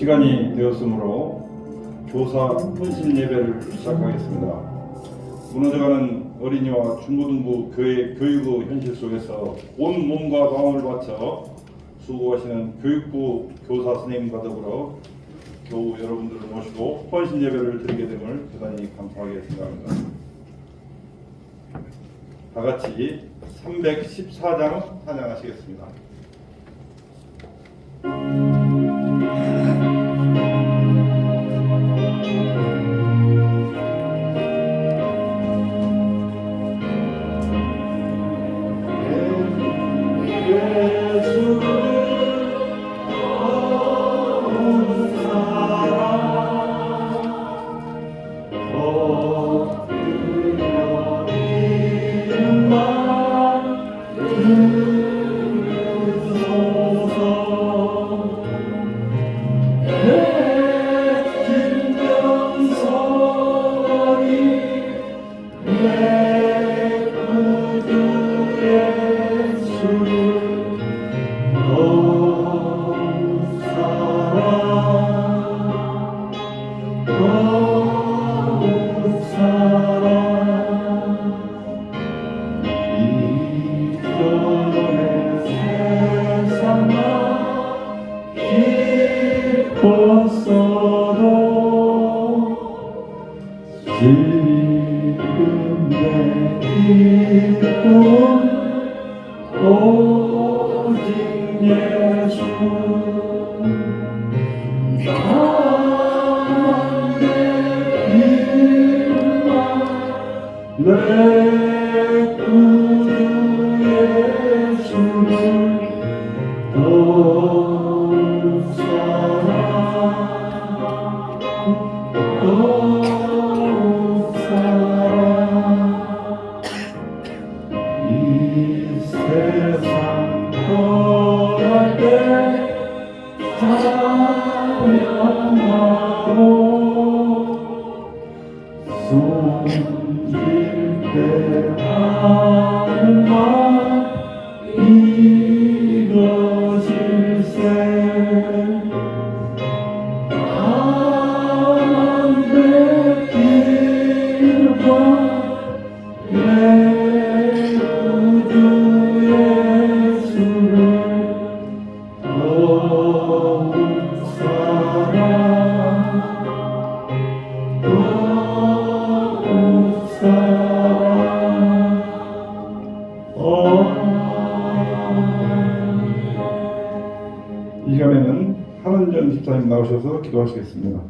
시간이 되었으므로 교사 헌신 예배를 시작하겠습니다. 무너져가는 어린이와 중고등부 교회 교육의 현실 속에서 온 몸과 마음을 바쳐 수고하시는 교육부 교사 선생님과 더불어 교우 여러분들을 모시고 헌신 예배를 드리게 됨을 대단히 감사하게 생각합니다. 다 같이 314장 찬양하시겠습니다. 이 시간에는 한은전 집사님 나오셔서 기도하시겠습니다.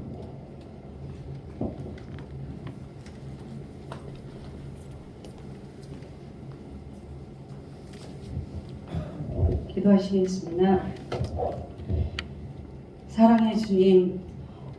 기도하시겠습니다. 사랑의 주님,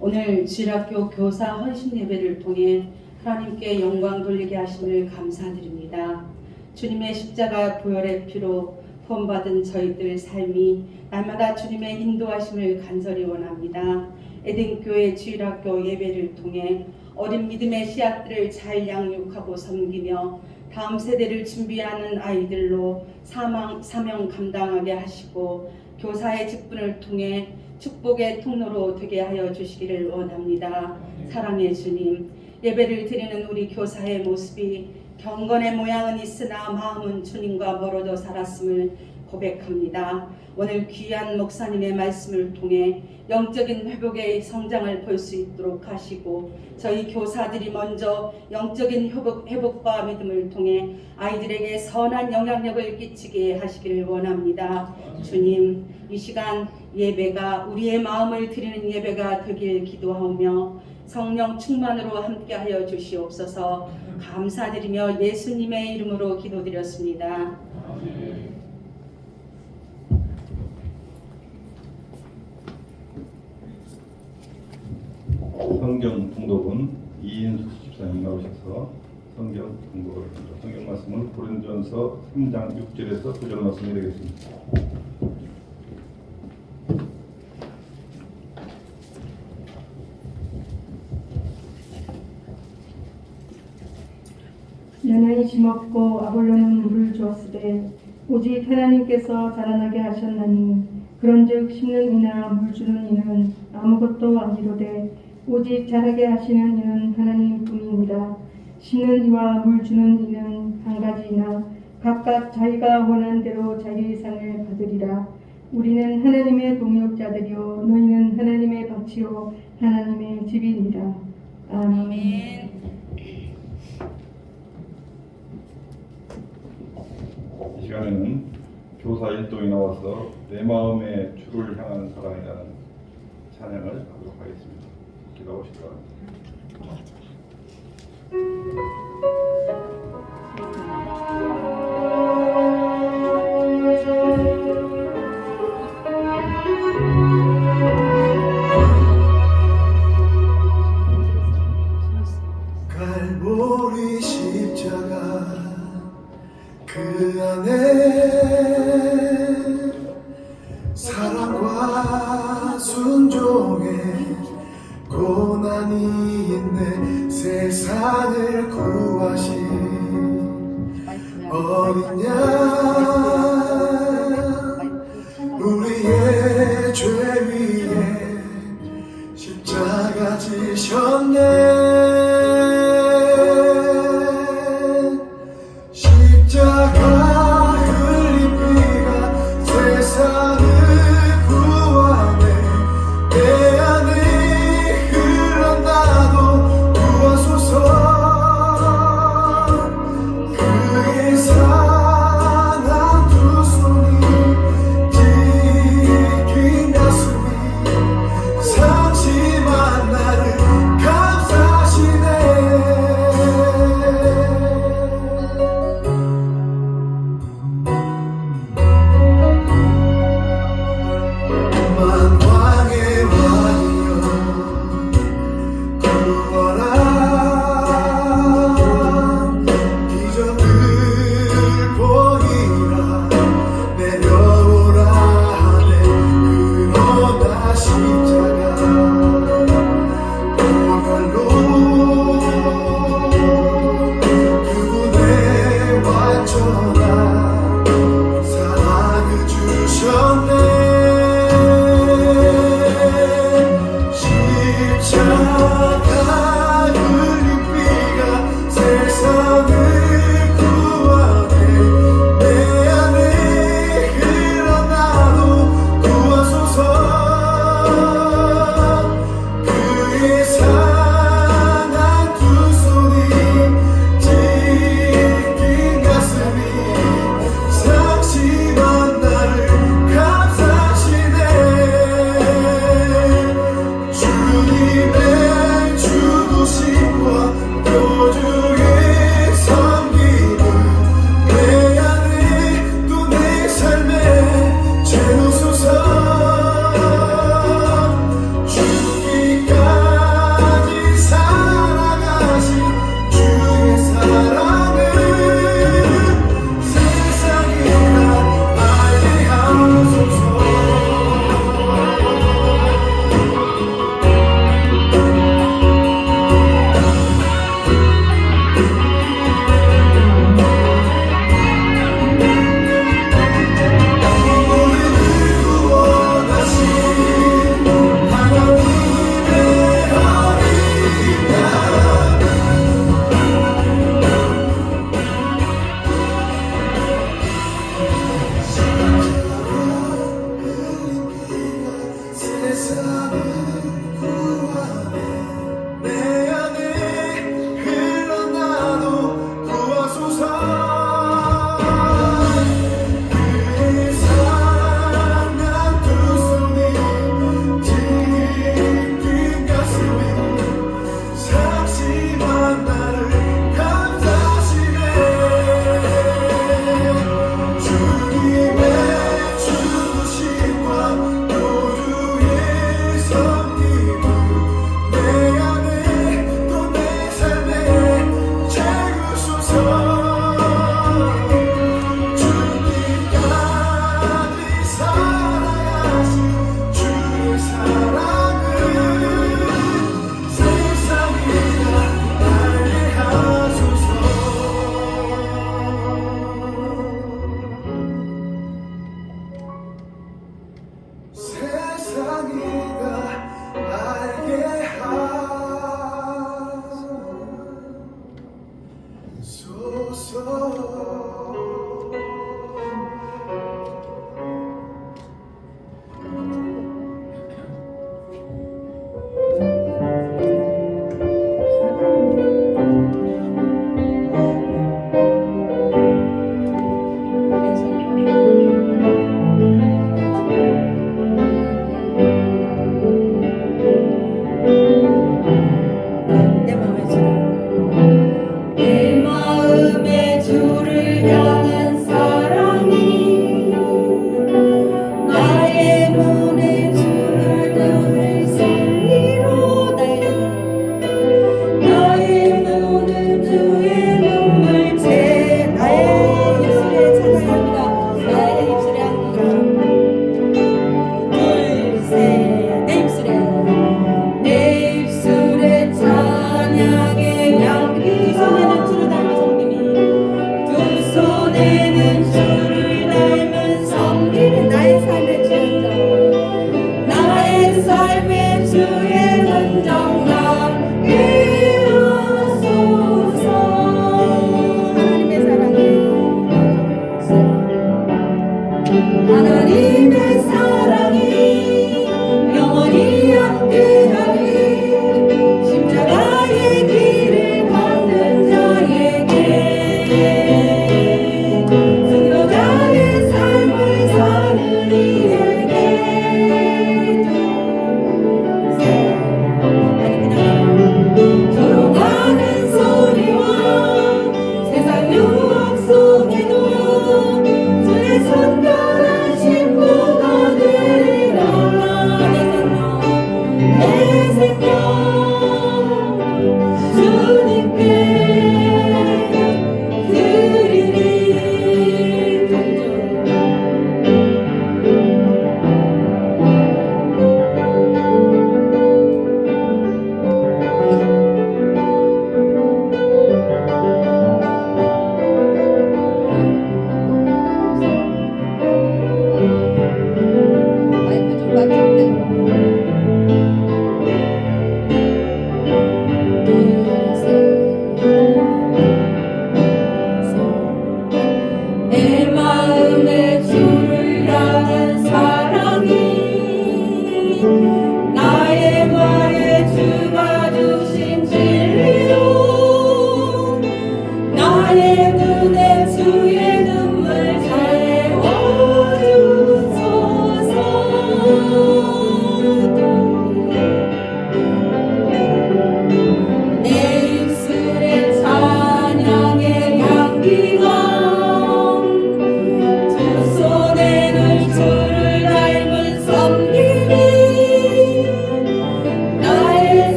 오늘 주일학교 교사 헌신 예배를 통해 하나님께 영광 돌리게 하심을 감사드립니다. 주님의 십자가 보혈의 피로 구원받은 저희들 삶이 날마다 주님의 인도하심을 간절히 원합니다. 에덴교회 주일학교 예배를 통해 어린 믿음의 씨앗들을 잘 양육하고 섬기며 다음 세대를 준비하는 아이들로 사명 감당하게 하시고 교사의 직분을 통해 축복의 통로로 되게 하여 주시기를 원합니다. 사랑의 주님, 예배를 드리는 우리 교사의 모습이 경건의 모양은 있으나 마음은 주님과 멀어져 살았음을 고백합니다. 오늘 귀한 목사님의 말씀을 통해 영적인 회복의 성장을 볼 수 있도록 하시고 저희 교사들이 먼저 영적인 회복과 믿음을 통해 아이들에게 선한 영향력을 끼치게 하시기를 원합니다. 주님, 이 시간 예배가 우리의 마음을 드리는 예배가 되길 기도하며 성령 충만으로 함께하여 주시옵소서. 감사드리며 예수님의 이름으로 기도드렸습니다. 성경 통독은 이인숙 집사님 나오셔서 성경 통독을 합니다. 성경 말씀은 고린도전서 3장 6절에서 9절 말씀이 되겠습니다. 연하이 심었고 아볼로는 물을 주었으되 오직 하나님께서 자라나게 하셨나니 그런즉 심는 이나 물 주는 이는 아무것도 아니로되 오직 자라게 하시는 이는 하나님뿐이니라. 심는 이와 물 주는 이는 한 가지이나 각각 자기가 원한 대로 자기의 상을 받으리라. 우리는 하나님의 동역자들이요 너희는 하나님의 밭이요 하나님의 집이니라. 아멘. 아멘. 이 시간에는 교사 일동이 나와서 내 마음의 주를 향한 사랑이라는 찬양을 하도록 하겠습니다. 기도하실 바랍니다. 갈보리 십자가 그 안에 사랑과 순종의 고난이 있네. 세상을 구하신 어린 양 우리의 죄 위에 십자가 지셨네. 십자가 흘린 피가 세상을 구하네. 내 안에 흘러나도 구하소서. 그의 사랑한 두 손이 지킨 가슴이 상심한 나를 감싸시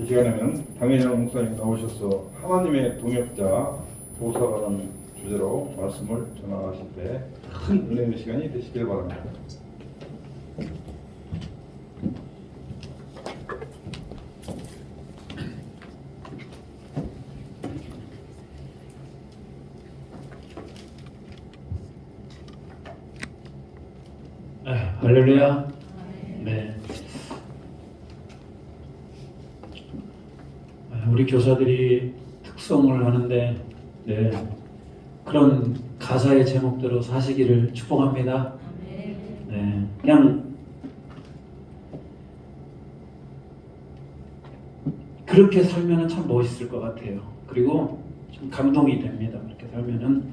이 시간에는 당회장 목사님 나오셔서 하나님의 동역자 교사라는 주제로 말씀을 전하실 때 큰 은혜의 시간이 되시길 바랍니다. 할렐루야. 네. 우리 교사들이 특성을 하는데, 네, 그런 가사의 제목대로 사시기를 축복합니다. 네, 그냥 그렇게 살면은 참 멋있을 것 같아요. 그리고 좀 감동이 됩니다. 그렇게 살면은.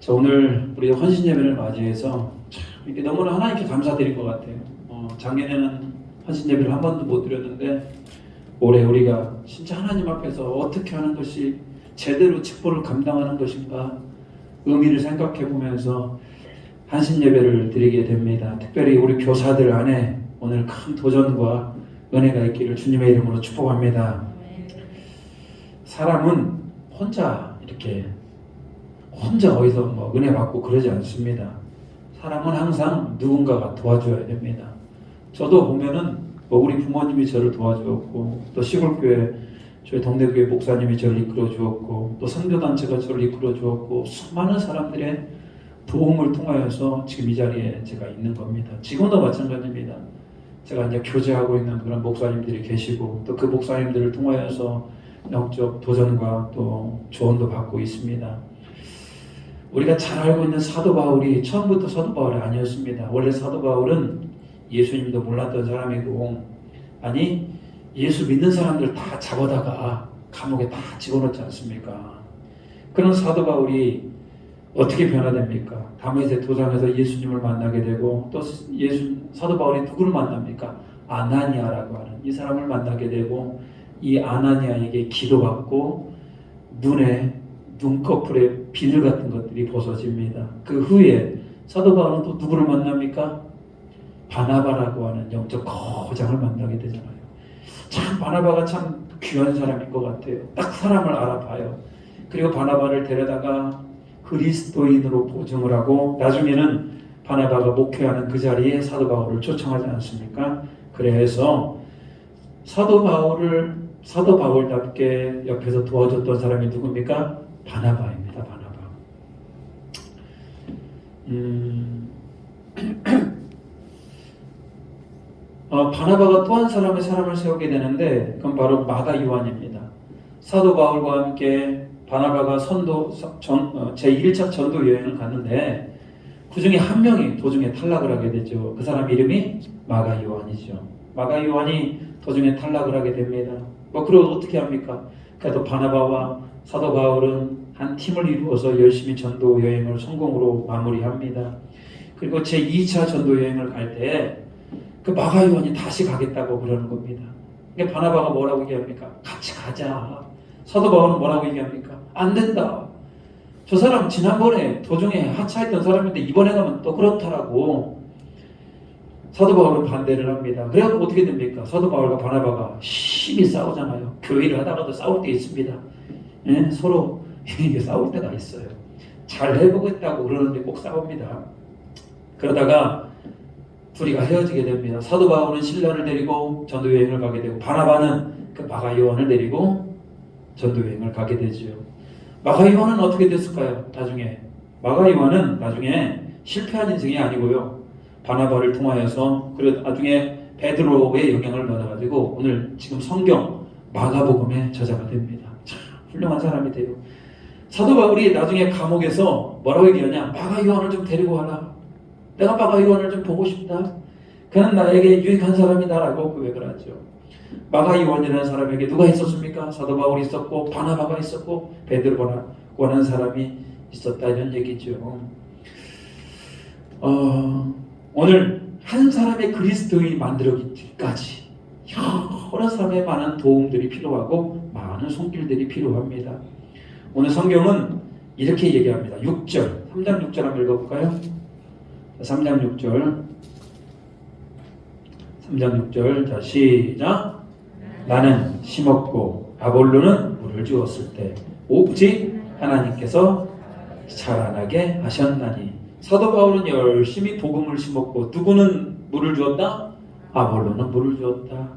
자, 오늘 우리 헌신 예배를 맞이해서 참 이렇게 너무나 하나님께 감사드릴 것 같아요. 작년에는 헌신 예배를 한 번도 못 드렸는데 올해 우리가 진짜 하나님 앞에서 어떻게 하는 것이 제대로 직분을 감당하는 것인가 의미를 생각해 보면서 헌신 예배를 드리게 됩니다. 특별히 우리 교사들 안에 오늘 큰 도전과 은혜가 있기를 주님의 이름으로 축복합니다. 사람은 혼자 이렇게 혼자 어디서 뭐 은혜 받고 그러지 않습니다. 사람은 항상 누군가가 도와줘야 됩니다. 저도 보면은 뭐 우리 부모님이 저를 도와주었고, 또 시골교회 저희 동네교회 목사님이 저를 이끌어 주었고, 또 선교단체가 저를 이끌어 주었고, 수많은 사람들의 도움을 통하여서 지금 이 자리에 제가 있는 겁니다. 지금도 마찬가지입니다. 제가 이제 교제하고 있는 그런 목사님들이 계시고, 또 그 목사님들을 통하여서 영적 도전과 또 조언도 받고 있습니다. 우리가 잘 알고 있는 사도 바울이 처음부터 사도 바울이 아니었습니다. 원래 사도 바울은 예수님도 몰랐던 사람이고, 아니 예수 믿는 사람들 다 잡아다가 감옥에 다 집어넣지 않습니까? 그런 사도 바울이 어떻게 변화됩니까? 다메섹 도상에서 예수님을 만나게 되고, 또 사도 바울이 누구를 만납니까? 아나니아라고 하는 이 사람을 만나게 되고, 이 아나니아에게 기도받고 눈에 눈꺼풀에 비늘 같은 것들이 벗어집니다. 그 후에 사도 바울은 또 누구를 만납니까? 바나바라고 하는 영적 거장을 만나게 되잖아요. 참 바나바가 참 귀한 사람인 것 같아요. 딱 사람을 알아봐요. 그리고 바나바를 데려다가 그리스도인으로 보증을 하고, 나중에는 바나바가 목회하는 그 자리에 사도 바울을 초청하지 않습니까? 그래서 사도 바울답게 옆에서 도와줬던 사람이 누굽니까? 바나바입니다. 바나바. 바나바가 또 한 사람을 세우게 되는데, 그건 바로 마가 요한입니다. 사도 바울과 함께 바나바가 제1차 전도 여행을 갔는데, 그 중에 한 명이 도중에 탈락을 하게 되죠. 그 사람 이름이 마가 요한이죠. 마가 요한이 도중에 탈락을 하게 됩니다. 그리고 어떻게 합니까? 그래도 바나바와 사도 바울은 한 팀을 이루어서 열심히 전도 여행을 성공으로 마무리합니다. 그리고 제2차 전도 여행을 갈 때 그 마가 요한이 다시 가겠다고 그러는 겁니다. 그러니까 바나바가 뭐라고 얘기합니까? 같이 가자. 사도 바울은 뭐라고 얘기합니까? 안 된다. 저 사람 지난번에 도중에 하차했던 사람인데 이번에 가면 또 그렇다라고 사도 바울은 반대를 합니다. 그래서 어떻게 됩니까? 사도 바울과 바나바가 심히 싸우잖아요. 교회를 하다가도 싸울 때 있습니다. 예? 서로 이게 싸울 때가 있어요. 잘 해보겠다고 그러는데 꼭 싸웁니다. 그러다가 둘이가 헤어지게 됩니다. 사도 바울은 신라를 데리고 전도 여행을 가게 되고, 바나바는 그 마가 요한을 데리고 전도 여행을 가게 되죠. 마가 요한은 어떻게 됐을까요? 마가 요한은 나중에 실패한 인생이 아니고요, 바나바를 통하여서 그리고 나중에 베드로의 영향을 받아가지고 오늘 지금 성경 마가복음의 저자가 됩니다. 참 훌륭한 사람이 돼요. 사도 바울이 나중에 감옥에서 뭐라고 얘기하냐? 마가 요한을 좀 데리고 와라. 내가 마가 요한을 좀 보고 싶다. 그는 나에게 유익한 사람이다라고 고백을 하죠. 마가 요한이라는 사람에게 누가 있었습니까? 사도 바울이 있었고, 바나바가 있었고, 베드로라고 하는 사람이 있었다, 이런 얘기죠. 오늘 한 사람의 그리스도인이 만들어지기까지 여러 사람의 많은 도움들이 필요하고 많은 손길들이 필요합니다. 오늘 성경은 이렇게 얘기합니다. 6절, 3장 6절 한번 읽어볼까요? 3장 6절, 3장 6절, 자 시작. 나는 심었고 아볼로는 물을 주었을 때 오직 하나님께서 자라나게 하셨나니. 사도 바울은 열심히 복음을 심었고 누구는 물을 주었다? 아볼로는 물을 주었다.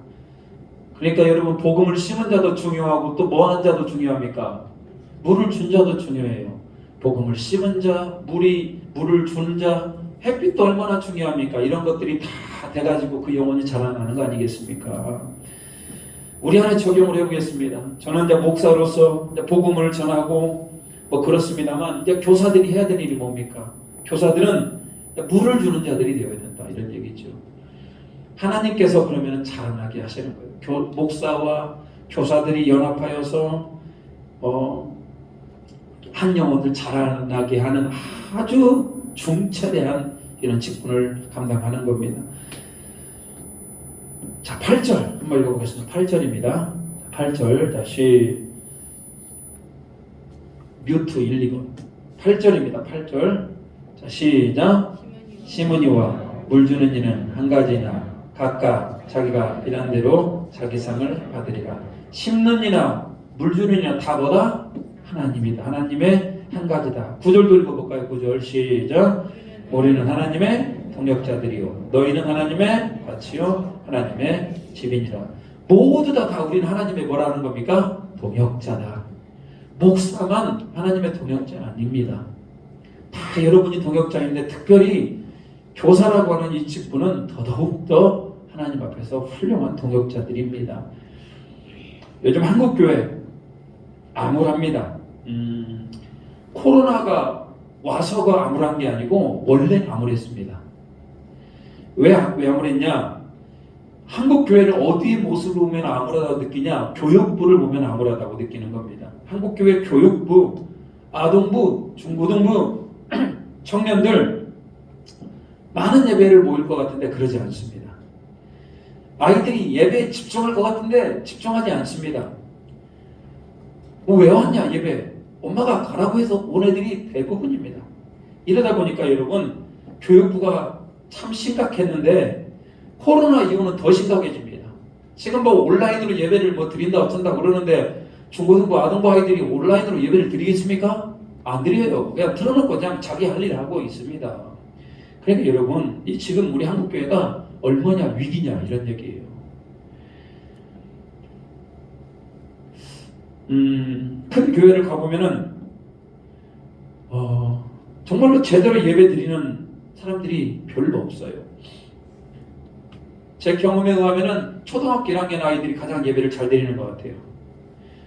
그러니까 여러분, 복음을 심은 자도 중요하고 또 뭐 하는 자도 중요합니까? 물을 준 자도 중요해요. 복음을 심은 자, 물을 주는 자, 햇빛도 얼마나 중요합니까? 이런 것들이 다 돼가지고 그 영혼이 자라나는 거 아니겠습니까? 우리 안에 적용을 해보겠습니다. 저는 이제 목사로서 이제 복음을 전하고 뭐 그렇습니다만, 이제 교사들이 해야 될 일이 뭡니까? 교사들은 물을 주는 자들이 되어야 된다, 이런 얘기죠. 하나님께서 그러면 자라나게 하시는 거예요. 목사와 교사들이 연합하여서 한 영혼을 자라나게 하는 아주 중차대한 이런 직분을 감당하는 겁니다. 자, 8절 한번 읽어보겠습니다. 8절입니다. 8절 다시 뮤트 1, 2번 8절입니다. 8절. 자, 시작. 시므니와 물 주는 이는 한 가지나 각각 자기가 일한 대로 자기 상을 받으리라. 심는 이나 물 주는 이나 다 뭐다? 하나님이다. 하나님의 한 가지다. 9절도 읽어볼까요? 9절 시작. 우리는 하나님의 동역자들이요 너희는 하나님의 밭이요 하나님의 집이니라. 모두 다 우리는 하나님의 뭐라는 겁니까? 동역자다. 목사만 하나님의 동역자 아닙니다. 다 여러분이 동역자인데 특별히 교사라고 하는 이 직분은 더더욱더 하나님 앞에서 훌륭한 동역자들입니다. 요즘 한국교회 암울합니다. 코로나가 와서가 암울한 게 아니고 원래 암울했습니다. 왜 암울했냐? 한국교회를 어디에 모습을 보면 암울하다고 느끼냐? 교육부를 보면 암울하다고 느끼는 겁니다. 한국교회 교육부, 아동부, 중고등부, 청년들 많은 예배를 모일 것 같은데 그러지 않습니다. 아이들이 예배에 집중할 것 같은데 집중하지 않습니다. 왜 왔냐 예배? 엄마가 가라고 해서 온 애들이 대부분입니다. 이러다 보니까 여러분, 교육부가 참 심각했는데 코로나 이후는 더 심각해집니다. 지금 뭐 온라인으로 예배를 뭐 드린다 어쩐다 그러는데 중고등부 아동부 아이들이 온라인으로 예배를 드리겠습니까? 안 드려요. 그냥 틀어놓고 그냥 자기 할 일 하고 있습니다. 그러니까 여러분, 이 지금 우리 한국교회가 얼마나 위기냐 이런 얘기예요. 큰 교회를 가보면은 정말로 제대로 예배 드리는 사람들이 별로 없어요. 제 경험에 의하면은 초등학교 1학년 아이들이 가장 예배를 잘 드리는 것 같아요.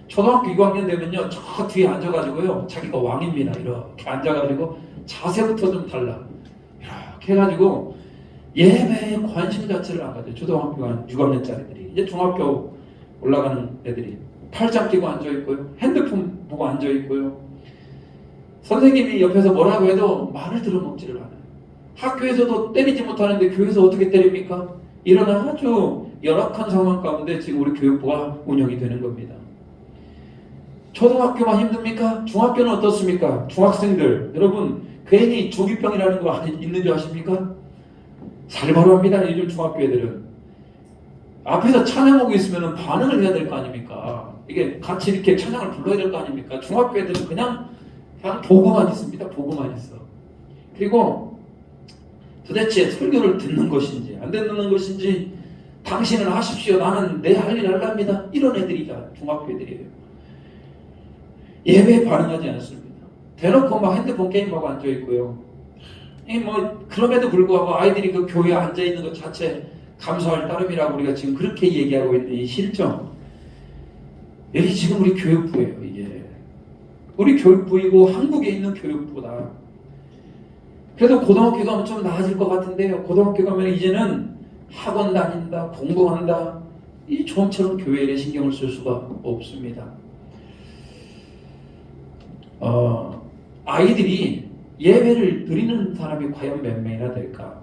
초등학교 6학년 되면요, 저 뒤에 앉아가지고요, 자기가 왕입니다. 이렇게 앉아가지고 자세부터 좀 달라. 이렇게 해가지고 예배에 관심 자체를 안 가져요. 초등학교 6학년짜리들이. 이제 중학교 올라가는 애들이 팔짱 끼고 앉아있고요, 핸드폰 보고 앉아있고요, 선생님이 옆에서 뭐라고 해도 말을 들어먹지를 않아요. 학교에서도 때리지 못하는데 교회에서 어떻게 때립니까? 이런 아주 열악한 상황 가운데 지금 우리 교육부가 운영이 되는 겁니다. 초등학교만 힘듭니까? 중학교는 어떻습니까? 중학생들 여러분, 괜히 중2병이라는 거 있는 줄 아십니까? 살벌합니다. 요즘 중학교 애들은 앞에서 찬양하고 있으면 반응을 해야 될 거 아닙니까? 이게 같이 이렇게 찬양을 불러야 될 거 아닙니까? 중학교 애들은 그냥 보고만 있습니다. 보고만 있어. 그리고 도대체 설교를 듣는 것인지 안 듣는 것인지, 당신은 하십시오, 나는 내 할 일 할랍니다, 이런 애들이 중학교 애들이에요. 예배에 반응하지 않습니다. 대놓고 막 핸드폰 게임하고 앉아있고요. 그럼에도 불구하고 아이들이 그 교회에 앉아있는 것 자체 감사할 따름이라고 우리가 지금 그렇게 얘기하고 있는 이 실정, 여기 지금 우리 교육부예요. 이게 우리 교육부이고 한국에 있는 교육부다. 그래도 고등학교 가면 좀 나아질 것 같은데요. 고등학교 가면 이제는 학원 다닌다, 공부한다, 이 좀처럼 교회에 신경을 쓸 수가 없습니다. 아이들이 예배를 드리는 사람이 과연 몇 명이나 될까?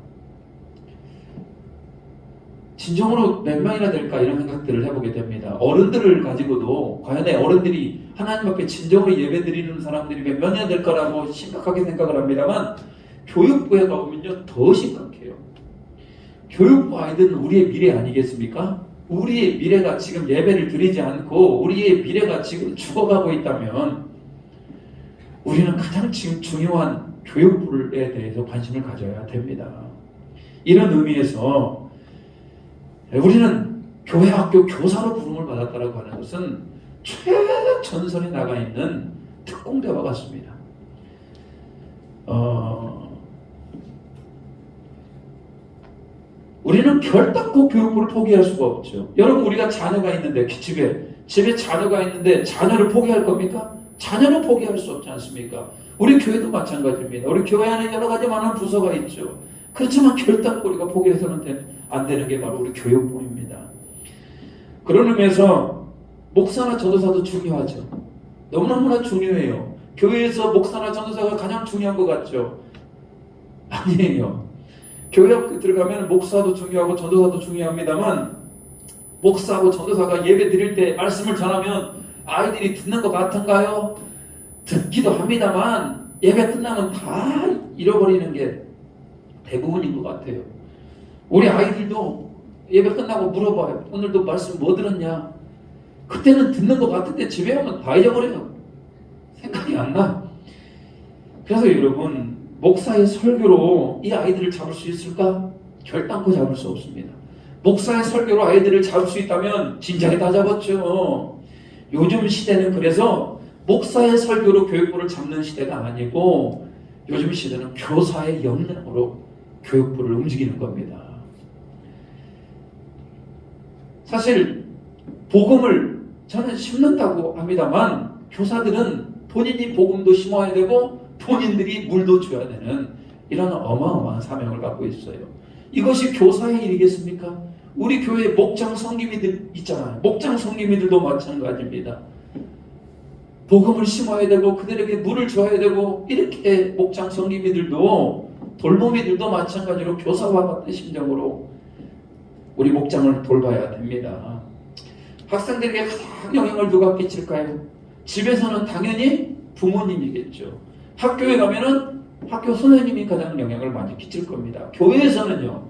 진정으로 몇 명이나 될까? 이런 생각들을 해보게 됩니다. 어른들을 가지고도 과연 어른들이 하나님 앞에 진정으로 예배 드리는 사람들이 몇 명이나 될까라고 심각하게 생각을 합니다만, 교육부에 가보면요 더 심각해요. 교육부 아이들은 우리의 미래 아니겠습니까? 우리의 미래가 지금 예배를 드리지 않고 우리의 미래가 지금 죽어가고 있다면 우리는 가장 지금 중요한 교육부에 대해서 관심을 가져야 됩니다. 이런 의미에서 우리는 교회 학교 교사로 부름을 받았다고 하는 것은 최전선에 나가 있는 특공대와 같습니다. 우리는 결단코 교육부를 포기할 수가 없죠. 여러분, 우리가 자녀가 있는데 집에 자녀가 있는데 자녀를 포기할 겁니까? 자녀는 포기할 수 없지 않습니까? 우리 교회도 마찬가지입니다. 우리 교회 안에 여러 가지 많은 부서가 있죠. 그렇지만 결단코 우리가 포기해서는 안 되는 게 바로 우리 교육부입니다. 그런 의미에서 목사나 전도사도 중요하죠. 너무너무나 중요해요. 교회에서 목사나 전도사가 가장 중요한 것 같죠? 아니에요. 교회 들어가면 목사도 중요하고 전도사도 중요합니다만 목사하고 전도사가 예배 드릴 때 말씀을 전하면 아이들이 듣는 것 같은가요? 듣기도 합니다만 예배 끝나면 다 잃어버리는 게 대부분인 것 같아요. 우리 아이들도 예배 끝나고 물어봐요. 오늘도 말씀 뭐 들었냐? 그때는 듣는 것 같은데 집에 오면 다 잊어버려요. 생각이 안 나. 그래서 여러분, 목사의 설교로 이 아이들을 잡을 수 있을까? 결단코 잡을 수 없습니다. 목사의 설교로 아이들을 잡을 수 있다면 진작에 다 잡았죠. 요즘 시대는 그래서 목사의 설교로 교육부를 잡는 시대가 아니고 요즘 시대는 교사의 역량으로 교육부를 움직이는 겁니다. 사실 복음을 저는 심는다고 합니다만 교사들은 본인이 복음도 심어야 되고 본인들이 물도 줘야 되는 이런 어마어마한 사명을 갖고 있어요. 이것이 교사의 일이겠습니까? 우리 교회 목장 성기미들 있잖아요. 목장 성기미들도 마찬가지입니다. 복음을 심어야 되고 그들에게 물을 줘야 되고 이렇게 목장 성기미들도 돌보미들도 마찬가지로 교사와 같은 심정으로 우리 목장을 돌봐야 됩니다. 학생들에게 가장 영향을 누가 끼칠까요? 집에서는 당연히 부모님이겠죠. 학교에 가면은 학교 선생님이 가장 영향을 많이 끼칠 겁니다. 교회에서는요,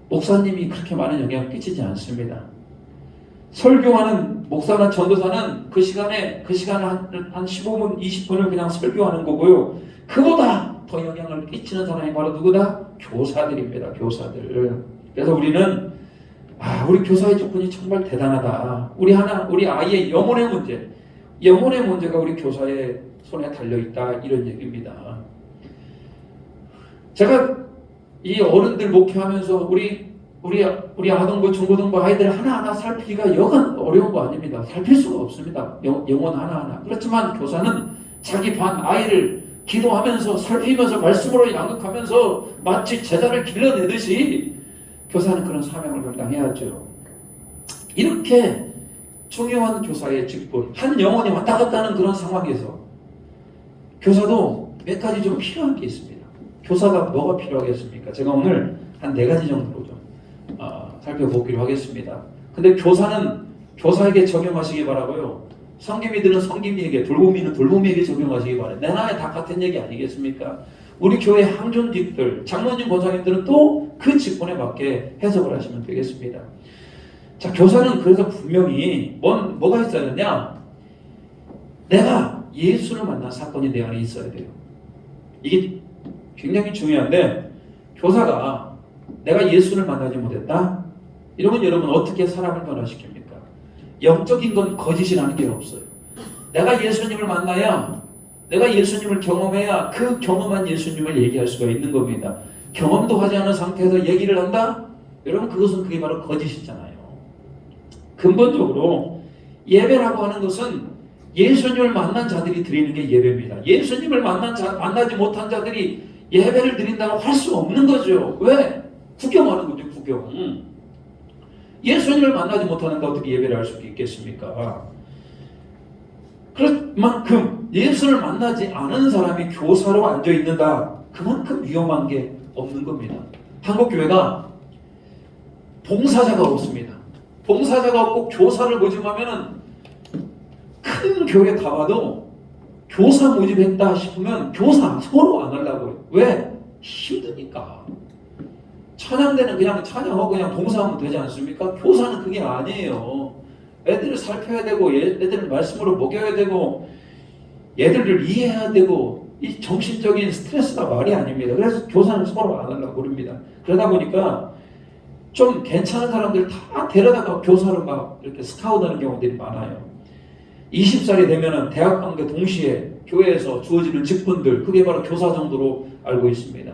목사님이 그렇게 많은 영향을 끼치지 않습니다. 설교하는 목사나 전도사는 그 시간에 한 15분, 20분을 그냥 설교하는 거고요. 그보다 더 영향을 끼치는 사람이 바로 누구다? 교사들입니다. 교사들. 그래서 우리는 우리 교사의 조건이 정말 대단하다. 우리 아이의 영혼의 문제가 우리 교사의 손에 달려있다. 이런 얘기입니다. 제가 이 어른들 목회하면서 우리 아동부, 중고등부 아이들 하나하나 살피기가 여간 어려운 거 아닙니다. 살필 수가 없습니다. 영혼 하나하나. 그렇지만 교사는 자기 반 아이를 기도하면서 살피면서 말씀으로 양육하면서 마치 제자를 길러내듯이 교사는 그런 사명을 감당해야죠. 이렇게 중요한 교사의 직분, 한 영혼이 왔다 갔다 하는 그런 상황에서 교사도 몇 가지 좀 필요한 게 있습니다. 교사가 뭐가 필요하겠습니까? 제가 오늘 한 4가지 정도로 좀 살펴보기로 하겠습니다. 근데 교사는 교사에게 적용하시기 바라고요. 성기미들은 성기미에게, 돌보미는 돌보미에게 적용하시기 바라요. 내 나라에 다 같은 얘기 아니겠습니까? 우리 교회 항존직들, 장로님, 권사님들은 또 그 직분에 맞게 해석을 하시면 되겠습니다. 자, 교사는 그래서 분명히 뭐가 있어야 되냐? 내가 예수를 만난 사건이 내 안에 있어야 돼요. 이게 굉장히 중요한데, 교사가 내가 예수를 만나지 못했다? 이러면 여러분 어떻게 사람을 변화시킵니까? 영적인 건 거짓이라는 게 없어요. 내가 예수님을 만나야, 내가 예수님을 경험해야 그 경험한 예수님을 얘기할 수가 있는 겁니다. 경험도 하지 않은 상태에서 얘기를 한다? 여러분, 그게 바로 거짓이잖아요. 근본적으로 예배라고 하는 것은 예수님을 만난 자들이 드리는 게 예배입니다. 예수님을 만나지 못한 자들이 예배를 드린다고 할 수 없는 거죠. 왜? 구경하는 거죠, 구경. 예수님을 만나지 못하는데 어떻게 예배를 할 수 있겠습니까? 그만큼 예수를 만나지 않은 사람이 교사로 앉아있는다. 그만큼 위험한 게 없는 겁니다. 한국 교회가 봉사자가 없습니다. 봉사자가 없고 교사를 모집하면은 큰 교회 가봐도 교사 모집했다 싶으면 교사 서로 안 하려고요. 왜? 힘드니까. 찬양대는 그냥 찬양하고 그냥 봉사하면 되지 않습니까? 교사는 그게 아니에요. 애들을 살펴야 되고 애들을 말씀으로 먹여야 되고 애들을 이해해야 되고 이 정신적인 스트레스가 말이 아닙니다. 그래서 교사는 서로 안 하려고 그럽니다. 그러다 보니까 좀 괜찮은 사람들 다 데려다가 교사를 막 이렇게 스카우트하는 경우들이 많아요. 20살이 되면은 대학 간과 동시에 교회에서 주어지는 직분들, 그게 바로 교사 정도로 알고 있습니다.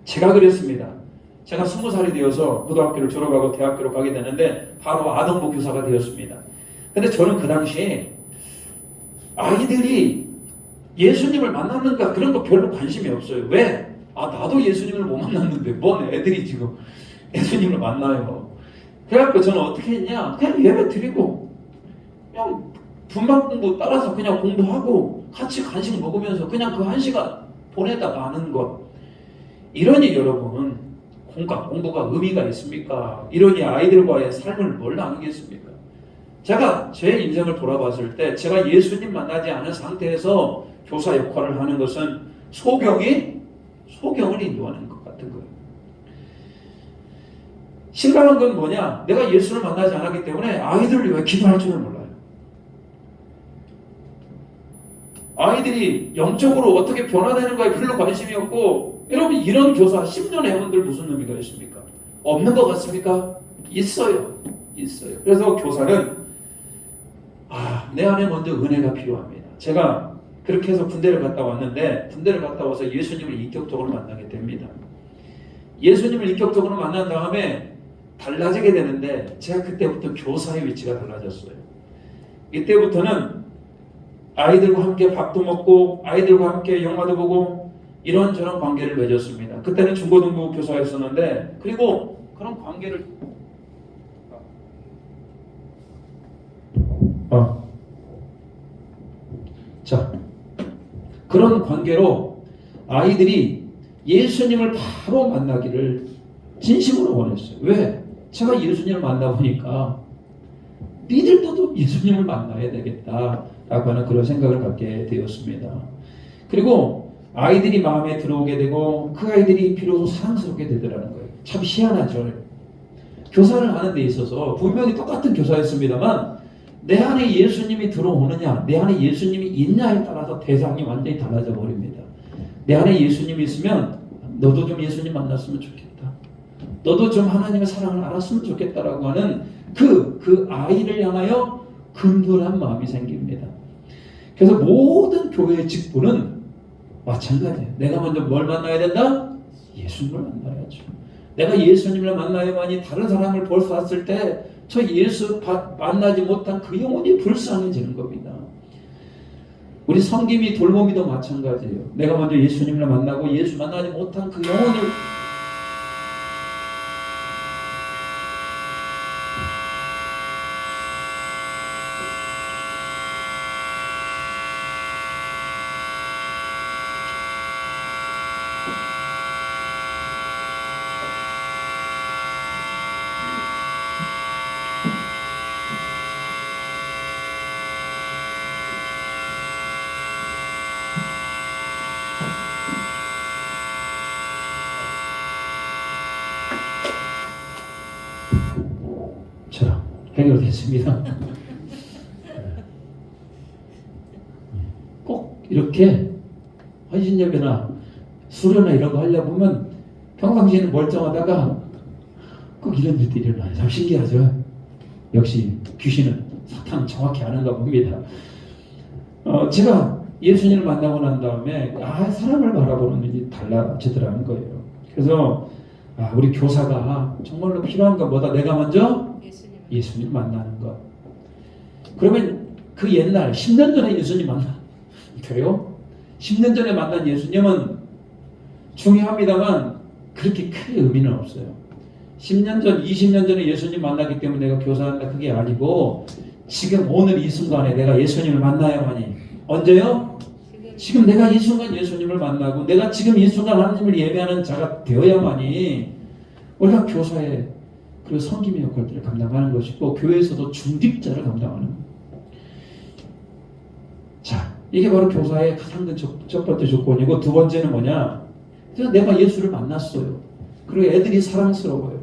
제가 그랬습니다. 제가 20살이 되어서 고등학교를 졸업하고 대학교로 가게 되는데 바로 아동부 교사가 되었습니다. 근데 저는 그 당시에 아이들이 예수님을 만났는가 그런 거 별로 관심이 없어요. 왜? 나도 예수님을 못 만났는데 뭔 애들이 지금 예수님을 만나요. 그래갖고 저는 어떻게 했냐, 그냥 예배 드리고 그냥 분만 공부 따라서 그냥 공부하고 같이 간식 먹으면서 그냥 그 1시간 보내다 마는 것. 이러니 여러분 공부가 의미가 있습니까? 이러니 아이들과의 삶을 뭘 나누겠습니까? 제가 제 인생을 돌아봤을 때 제가 예수님 만나지 않은 상태에서 교사 역할을 하는 것은 소경을 인도하는 것 같은 거예요. 심각한 건 뭐냐? 내가 예수를 만나지 않았기 때문에 아이들을 위해 기도할 줄을 몰라요. 아이들이 영적으로 어떻게 변화되는가에 별로 관심이 없고, 여러분 이런 교사 10년 해본들 무슨 의미가 있습니까? 없는 것 같습니까? 있어요. 그래서 교사는 내 안에 먼저 은혜가 필요합니다. 제가 그렇게 해서 군대를 갔다 왔는데, 군대를 갔다 와서 예수님을 인격적으로 만나게 됩니다. 예수님을 인격적으로 만난 다음에 달라지게 되는데, 제가 그때부터 교사의 위치가 달라졌어요. 이때부터는 아이들과 함께 밥도 먹고 아이들과 함께 영화도 보고 이런저런 관계를 맺었습니다. 그때는 중고등부 교사였었는데, 그리고 그런 관계를 그런 관계로 아이들이 예수님을 바로 만나기를 진심으로 원했어요. 왜? 제가 예수님을 만나보니까 니들도 예수님을 만나야 되겠다라고 하는 그런 생각을 갖게 되었습니다. 그리고 아이들이 마음에 들어오게 되고 그 아이들이 비로소 사랑스럽게 되더라는 거예요. 참 희한하죠. 교사를 하는 데 있어서 분명히 똑같은 교사였습니다만 내 안에 예수님이 들어오느냐, 내 안에 예수님이 있냐에 따라서 대상이 완전히 달라져 버립니다. 내 안에 예수님이 있으면 너도 좀 예수님 만났으면 좋겠다. 너도 좀 하나님의 사랑을 알았으면 좋겠다라고 하는 그 아이를 향하여 근근한 마음이 생깁니다. 그래서 모든 교회의 직분은 마찬가지예요. 내가 먼저 뭘 만나야 된다? 예수님을 만나야죠. 내가 예수님을 만나야만이 다른 사람을 봤을 때 저 예수 만나지 못한 그 영혼이 불쌍해지는 겁니다. 우리 성김이 돌보미도 마찬가지예요. 내가 먼저 예수님을 만나고 예수 만나지 못한 그 영혼을 해결됐습니다. 꼭 이렇게 헌신 예배나 수련회 이런 거 하려고 보면 평상시에는 멀쩡하다가 꼭 이런 일들이 일어나요. 참 신기하죠. 역시 귀신은 사탄은 정확히 아는가 봅니다. 제가 예수님을 만나고 난 다음에 사람을 바라보는 눈이 달라지더라는 거예요. 그래서 우리 교사가 정말로 필요한 건 뭐다? 내가 먼저 예수님 만나는 것. 그러면 그 옛날 10년 전에 예수님 만나 돼요? 10년 전에 만난 예수님은 중요합니다만 그렇게 크게 의미는 없어요. 10년 전, 20년 전에 예수님 만나기 때문에 내가 교사한다 그게 아니고 지금 오늘 이 순간에 내가 예수님을 만나야만이. 언제요? 지금 내가 이 순간 예수님을 만나고 내가 지금 이 순간 하나님을 예배하는 자가 되어야만이 우리가 교사의 그 섬김의 역할들을 감당하는 것이고 교회에서도 중직자를 감당하는 거예요. 자, 이게 바로 교사의 가장 큰 첫 번째 조건이고, 두 번째는 뭐냐? 그래서 내가 예수를 만났어요. 그리고 애들이 사랑스러워요.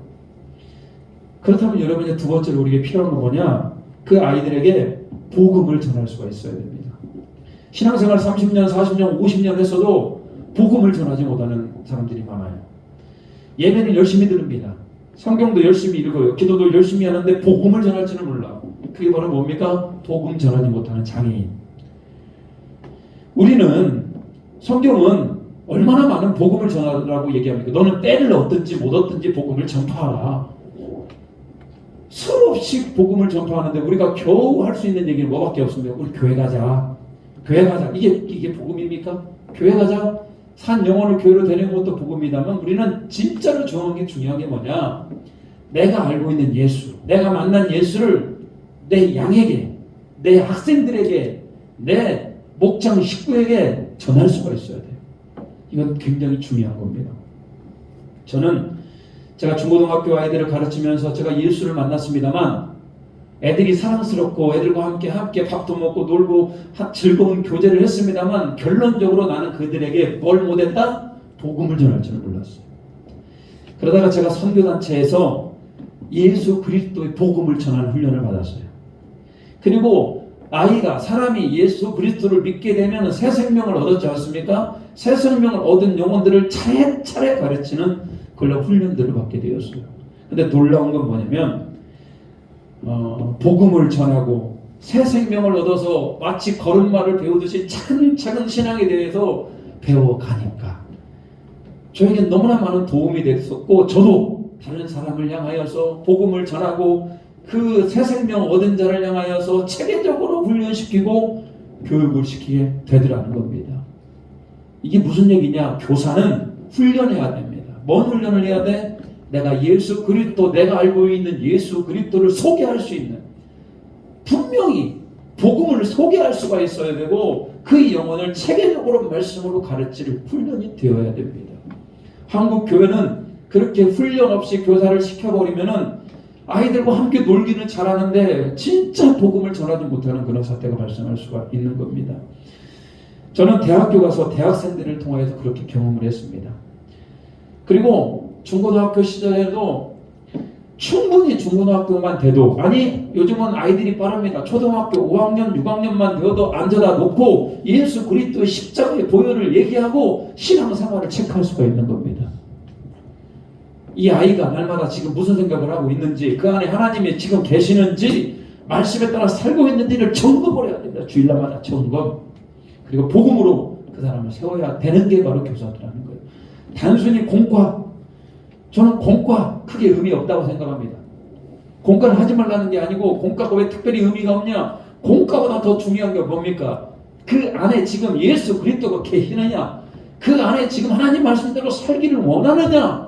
그렇다면 여러분 이제 두 번째로 우리에게 필요한 건 뭐냐? 그 아이들에게 복음을 전할 수가 있어야 됩니다. 신앙생활 30년, 40년, 50년 했어도 복음을 전하지 못하는 사람들이 많아요. 예배는 열심히 들읍니다. 성경도 열심히 읽어요. 기도도 열심히 하는데 복음을 전할 줄은 몰라. 그게 바로 뭡니까? 복음 전하지 못하는 장애인. 우리는 성경은 얼마나 많은 복음을 전하라고 얘기합니까? 너는 때를 얻든지 못 얻든지 복음을 전파하라. 수없이 복음을 전파하는데 우리가 겨우 할 수 있는 얘기는 뭐밖에 없습니다. 우리 교회 가자. 교회 가자. 이게 복음입니까? 교회 가자. 산 영혼을 교회로 데리는 것도 복음이다만 우리는 진짜로 중요한 게 뭐냐? 내가 알고 있는 예수, 내가 만난 예수를 내 양에게, 내 학생들에게, 내 목장 식구에게 전할 수가 있어야 돼요. 이건 굉장히 중요한 겁니다. 저는 제가 중고등학교 아이들을 가르치면서 제가 예수를 만났습니다만 애들이 사랑스럽고 애들과 함께 밥도 먹고 놀고 즐거운 교제를 했습니다만 결론적으로 나는 그들에게 뭘 못했다? 복음을 전할 줄을 몰랐어요. 그러다가 제가 선교단체에서 예수 그리스도의 복음을 전하는 훈련을 받았어요. 그리고 사람이 예수 그리스도를 믿게 되면 새 생명을 얻었지 않습니까? 새 생명을 얻은 영혼들을 차례차례 가르치는 그런 훈련들을 받게 되었어요. 근데 놀라운 건 뭐냐면 복음을 전하고 새 생명을 얻어서 마치 걸음마를 배우듯이 차근차근 신앙에 대해서 배워가니까 저에게 너무나 많은 도움이 됐었고 저도 다른 사람을 향하여서 복음을 전하고 그 새 생명 얻은 자를 향하여서 체계적으로 훈련시키고 교육을 시키게 되더라는 겁니다. 이게 무슨 얘기냐? 교사는 훈련해야 됩니다. 뭔 훈련을 해야 돼? 내가 예수 그리스도, 내가 알고 있는 예수 그리스도를 소개할 수 있는, 분명히 복음을 소개할 수가 있어야 되고 그 영혼을 체계적으로 말씀으로 가르칠 훈련이 되어야 됩니다. 한국 교회는 그렇게 훈련 없이 교사를 시켜버리면은 아이들과 함께 놀기는 잘하는데 진짜 복음을 전하지 못하는 그런 사태가 발생할 수가 있는 겁니다. 저는 대학교 가서 대학생들을 통해서 그렇게 경험을 했습니다. 그리고 중고등학교 시절에도 충분히 중고등학교만 돼도, 아니 요즘은 아이들이 빠릅니다. 초등학교 5학년 6학년만 되어도 앉아다 놓고 예수 그리스도의 십자가의 보혈을 얘기하고 신앙생활을 체크할 수가 있는 겁니다. 이 아이가 날마다 지금 무슨 생각을 하고 있는지, 그 안에 하나님이 지금 계시는지, 말씀에 따라 살고 있는지를 점검을 해야 됩니다. 주일날마다 점검. 그리고 복음으로 그 사람을 세워야 되는 게 바로 교사들하는 거예요. 단순히 공과, 저는 공과 크게 의미 없다고 생각합니다. 공과를 하지 말라는 게 아니고, 공과가 왜 특별히 의미가 없냐? 공과보다 더 중요한 게 뭡니까? 그 안에 지금 예수 그리스도가 계시느냐? 그 안에 지금 하나님 말씀대로 살기를 원하느냐?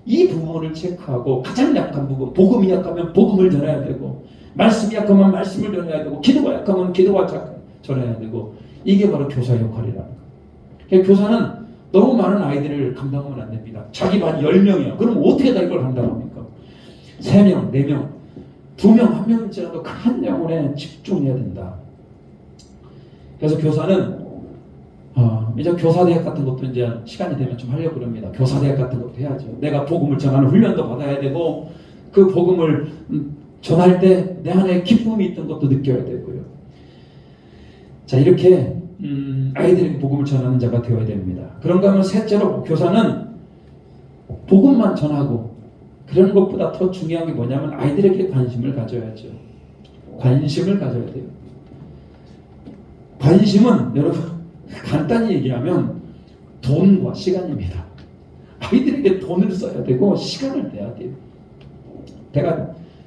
이 부분을 체크하고, 가장 약한 부분, 복음이 약하면 복음을 전해야 되고, 말씀이 약하면 말씀을 전해야 되고, 기도가 약하면 기도가 전해야 되고, 이게 바로 교사 역할이라는 거예요. 그러니까 교사는 너무 많은 아이들을 감당하면 안 됩니다. 자기 반 10명이야. 그럼 어떻게 다 이걸 감당합니까? 3명, 4명, 2명, 1명일지라도 큰 영혼에 집중해야 된다. 그래서 교사는 이제 교사대학 같은 것도 이제 시간이 되면 좀 하려고 그럽니다. 교사대학 같은 것도 해야죠. 내가 복음을 전하는 훈련도 받아야 되고, 그 복음을 전할 때 내 안에 기쁨이 있던 것도 느껴야 되고요. 자, 이렇게 아이들에게 복음을 전하는 자가 되어야 됩니다. 그런가 하면 셋째로, 교사는 복음만 전하고 그런 것보다 더 중요한 게 뭐냐면 아이들에게 관심을 가져야죠. 관심을 가져야 돼요. 관심은 여러분 간단히 얘기하면 돈과 시간입니다. 아이들에게 돈을 써야 되고 시간을 내야 돼요.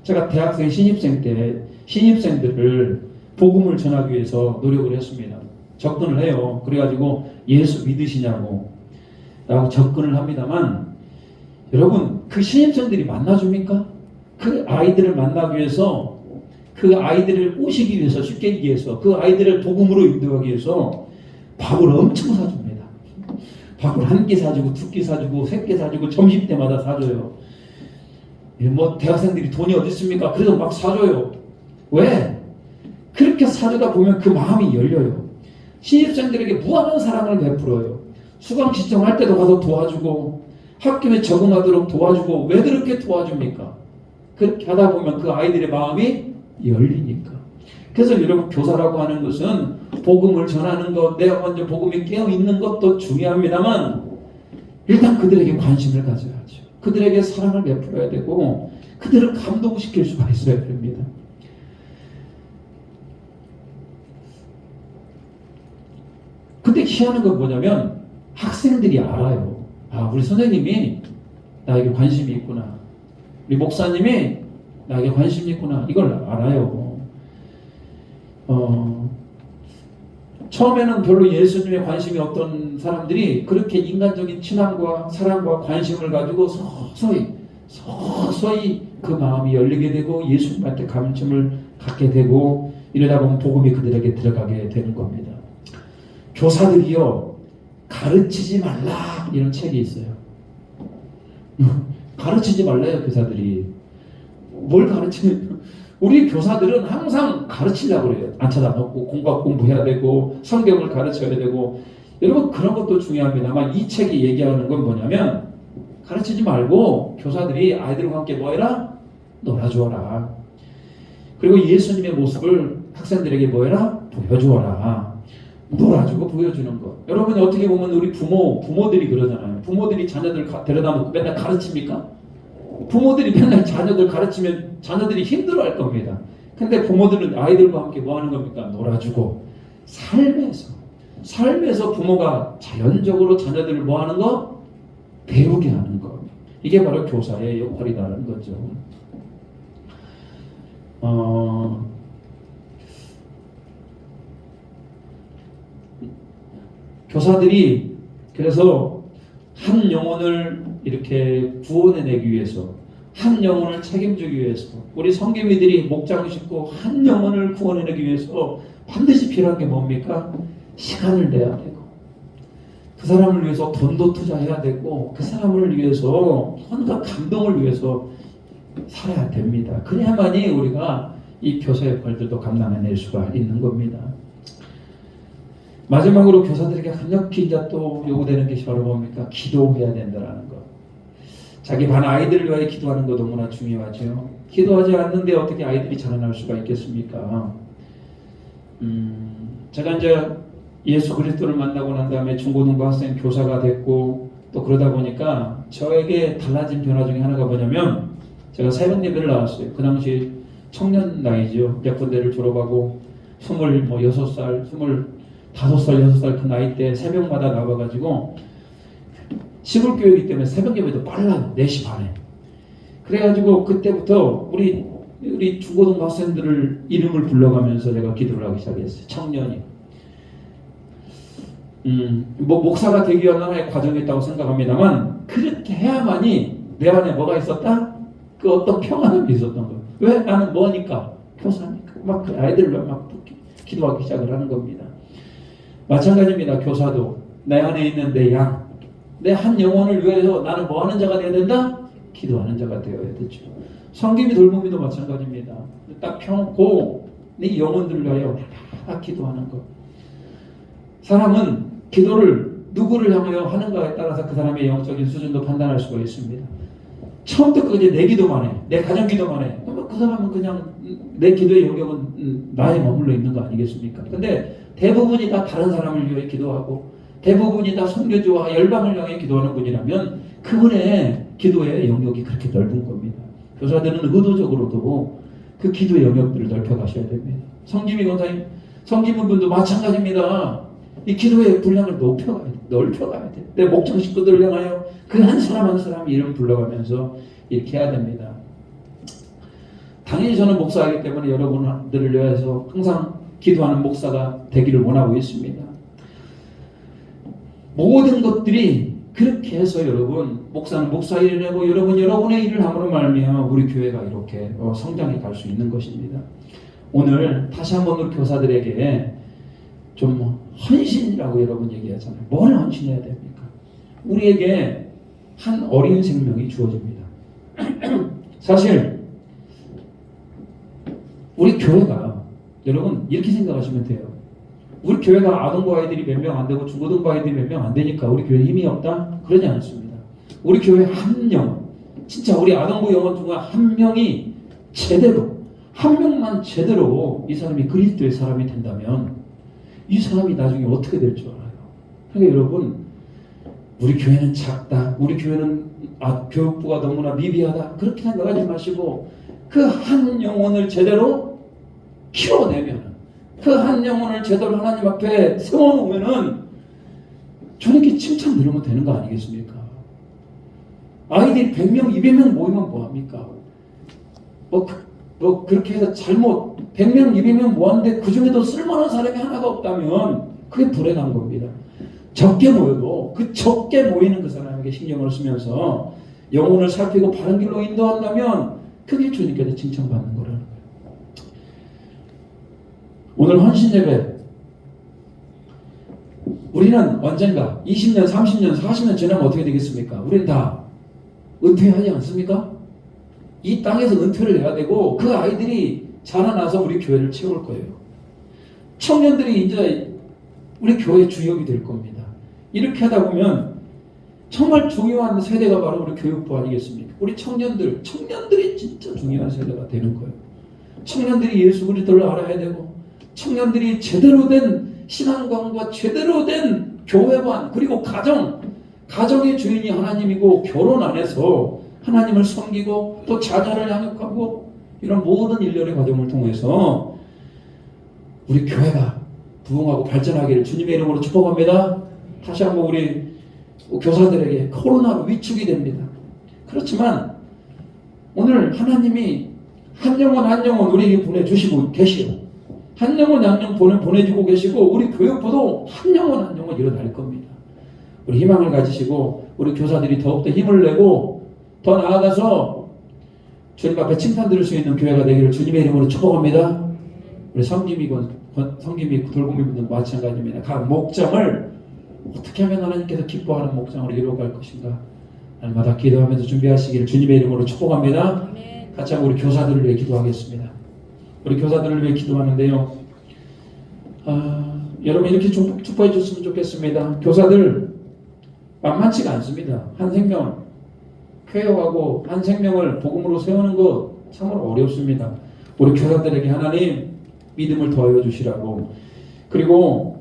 제가 대학생 신입생 때 신입생들을 복음을 전하기 위해서 노력을 했습니다. 접근을 해요. 그래가지고 예수 믿으시냐고 라고 접근을 합니다만, 여러분 그 신입생들이 만나줍니까? 그 아이들을 만나기 위해서, 그 아이들을 꼬시기 위해서, 쉽게 얘기해서 그 아이들을 복음으로 인도하기 위해서 밥을 엄청 사줍니다. 밥을 1끼 사주고 2끼 사주고 3끼 사주고 점심때마다 사줘요. 뭐 대학생들이 돈이 어디 있습니까? 그래서 막 사줘요. 왜? 그렇게 사주다 보면 그 마음이 열려요. 신입생들에게 무한한 사랑을 베풀어요. 수강 신청할 때도 가서 도와주고, 학교에 적응하도록 도와주고 왜 그렇게 도와줍니까? 그렇게 하다 보면 그 아이들의 마음이 열리니까. 그래서 여러분 교사라고 하는 것은 복음을 전하는 것, 내가 먼저 복음에 깨어 있는 것도 중요합니다만 일단 그들에게 관심을 가져야죠. 그들에게 사랑을 베풀어야 되고 그들을 감동시킬 수가 있어야 됩니다. 근데 희한한 건 뭐냐면 학생들이 알아요. 아, 우리 선생님이 나에게 관심이 있구나. 우리 목사님이 나에게 관심이 있구나. 이걸 알아요. 처음에는 별로 예수님에 관심이 없던 사람들이 그렇게 인간적인 친함과 사랑과 관심을 가지고 서서히 그 마음이 열리게 되고 예수님한테 관심을 갖게 되고 이러다 보면 복음이 그들에게 들어가게 되는 겁니다. 교사들이요, 가르치지 말라 이런 책이 있어요. 가르치지 말래요. 교사들이 뭘 가르치는? 우리 교사들은 항상 가르치려고 그래요. 안 쳐다보고 공부해야 되고 성경을 가르쳐야 되고. 여러분 그런 것도 중요합니다만 이 책이 얘기하는 건 뭐냐면 가르치지 말고 교사들이 아이들과 함께 뭐해라? 놀아주어라. 그리고 예수님의 모습을 학생들에게 뭐해라? 보여주어라. 놀아주고 보여주는 것. 여러분 어떻게 보면 우리 부모들이 그러잖아요. 부모들이 자녀들 데려다 놓고 맨날 가르칩니까? 부모들이 맨날 자녀들 가르치면 자녀들이 힘들어할 겁니다. 근데 부모들은 아이들과 함께 뭐 하는 겁니까? 놀아주고 삶에서 부모가 자연적으로 자녀들을 뭐 하는 거? 배우게 하는 거. 이게 바로 교사의 역할이라는 거죠. 교사들이 그래서 한 영혼을 이렇게 구원해내기 위해서, 한 영혼을 책임지기 위해서, 우리 성기미들이 목장 싣고 한 영혼을 구원해내기 위해서 반드시 필요한 게 뭡니까? 시간을 내야 되고, 그 사람을 위해서 돈도 투자해야 되고, 그 사람을 위해서 뭔가 감동을 위해서 살아야 됩니다. 그래야만이 우리가 이 교사 역할들도 감당해낼 수가 있는 겁니다. 마지막으로 교사들에게 강력히 이제 또 요구되는 것이 바로 뭡니까? 기도해야 된다는 것. 자기 반 아이들을 위하여 기도하는 것 너무나 중요하죠. 기도하지 않는데 어떻게 아이들이 자라날 수가 있겠습니까? 제가 이제 예수 그리스도를 만나고 난 다음에 중고등부 학생 교사가 됐고 또 그러다 보니까 저에게 달라진 변화 중에 하나가 뭐냐면 제가 새벽 예배를 나왔어요. 그 당시 청년 나이죠. 예컨대를 졸업하고 26살, 5살, 6살 그 나이 때 새벽마다 나와가지고 시골 교회이기 때문에 새벽 예배도 빨라요. 4시 반에. 그래가지고 그때부터 우리 중고등부 학생들을 이름을 불러가면서 제가 기도를 하기 시작했어요. 청년이. 목사가 되기 위한 하나의 과정이 있다고 생각합니다만 그렇게 해야만이 내 안에 뭐가 있었다? 그 어떤 평안함이 있었던 거예요. 왜? 나는 뭐니까? 교사니까. 막 그 아이들로 막 기도하기 시작을 하는 겁니다. 마찬가지입니다. 교사도 내 안에 있는 내 양, 내 한 영혼을 위해서 나는 뭐 하는 자가 되어야 된다? 기도하는 자가 되어야 되죠. 성김이 돌봄이도 마찬가지입니다. 딱 펴놓고 네 영혼들을 위하여 막 기도하는 것. 사람은 기도를 누구를 향하여 하는가에 따라서 그 사람의 영적인 수준도 판단할 수가 있습니다. 처음부터 끝까지 내 기도만 해. 내 가정 기도만 해. 그 사람은 그냥 내 기도의 영역은 나에 머물러 있는 거 아니겠습니까? 근데 대부분이 다 다른 사람을 위해 기도하고 대부분이 다 선교주와 열방을 향해 기도하는 분이라면 그분의 기도의 영역이 그렇게 넓은 겁니다. 교사들은 의도적으로도 그 기도의 영역들을 넓혀가셔야 됩니다. 성김이 권사님, 성김은 분도 마찬가지입니다. 이 기도의 분량을 넓혀가야 돼. 내 목장 식구들을 향하여 그 한 사람 한 사람 이름 불러가면서 이렇게 해야 됩니다. 당연히 저는 목사이기 때문에 여러분들을 위해서 항상 기도하는 목사가 되기를 원하고 있습니다. 모든 것들이 그렇게 해서 여러분, 목사는 목사 일을 하고 여러분의 일을 함으로 말미암아 우리 교회가 이렇게 성장해 갈 수 있는 것입니다. 오늘 다시 한번 우리 교사들에게 좀 헌신이라고 여러분 얘기하잖아요. 뭘 헌신해야 됩니까? 우리에게 한 어린 생명이 주어집니다. 사실 우리 교회가 여러분 이렇게 생각하시면 돼요. 우리 교회가 아동부 아이들이 몇 명 안 되고 중고등부 아이들이 몇 명 안 되니까 우리 교회에 힘이 없다? 그러지 않습니다. 우리 교회 한 명, 진짜 우리 아동부 영혼 중 한 명이 제대로, 한 명만 제대로 이 사람이 그리스도의 사람이 된다면 이 사람이 나중에 어떻게 될 줄 알아요? 그러니까 여러분, 우리 교회는 작다, 우리 교회는 교육부가 너무나 미비하다, 그렇게 생각하지 마시고 그 한 영혼을 제대로 키워내면, 그 한 영혼을 제대로 하나님 앞에 세워놓으면은 저렇게 칭찬 들으면 되는 거 아니겠습니까? 아이들이 100명, 200명 모이면 뭐합니까? 그렇게 해서 잘못 100명, 200명 모았는데 그 중에도 쓸만한 사람이 하나가 없다면 그게 불행한 겁니다. 적게 모여도 그 적게 모이는 그 사람에게 신경을 쓰면서 영혼을 살피고 바른 길로 인도한다면 그게 주님께서 칭찬받는 거라는 거예요. 오늘 헌신 예배, 우리는 언젠가 20년, 30년, 40년 지나면 어떻게 되겠습니까? 우리는 다 은퇴하지 않습니까? 이 땅에서 은퇴를 해야 되고 그 아이들이 자라나서 우리 교회를 채울 거예요. 청년들이 이제 우리 교회의 주역이 될 겁니다. 이렇게 하다 보면 정말 중요한 세대가 바로 우리 교육부 아니겠습니까? 우리 청년들이 진짜 중요한 세대가 되는 거예요. 청년들이 예수 그리스도를 알아야 되고, 청년들이 제대로 된 신앙관과 제대로 된 교회관, 그리고 가정의 주인이 하나님이고, 결혼 안에서 하나님을 섬기고 또 자녀를 양육하고 이런 모든 일련의 과정을 통해서 우리 교회가 부흥하고 발전하기를 주님의 이름으로 축복합니다. 다시 한번 우리 교사들에게 코로나로 위축이 됩니다. 그렇지만 오늘 하나님이 한 영혼 우리에게 보내주시고 계시고, 한 영혼 보내주고 계시고, 우리 교육부도 한 영혼 일어날 겁니다. 우리 희망을 가지시고 우리 교사들이 더욱더 힘을 내고 더 나아가서 주님 앞에 칭찬 들을 수 있는 교회가 되기를 주님의 이름으로 축복합니다. 우리 성김이 돌봄이분들 마찬가지입니다. 각 목장을 어떻게 하면 하나님께서 기뻐하는 목장으로 이루어갈 것인가, 날마다 기도하면서 준비하시기를 주님의 이름으로 축복합니다. 같이 한번 우리 교사들을 위해 기도하겠습니다. 우리 교사들을 위해 기도하는데요, 여러분 이렇게 축복해 줬으면 좋겠습니다. 교사들 만만치가 않습니다. 한 생명을 쾌여하고 한 생명을 복음으로 세우는 것 참으로 어렵습니다. 우리 교사들에게 하나님 믿음을 더하여 주시라고, 그리고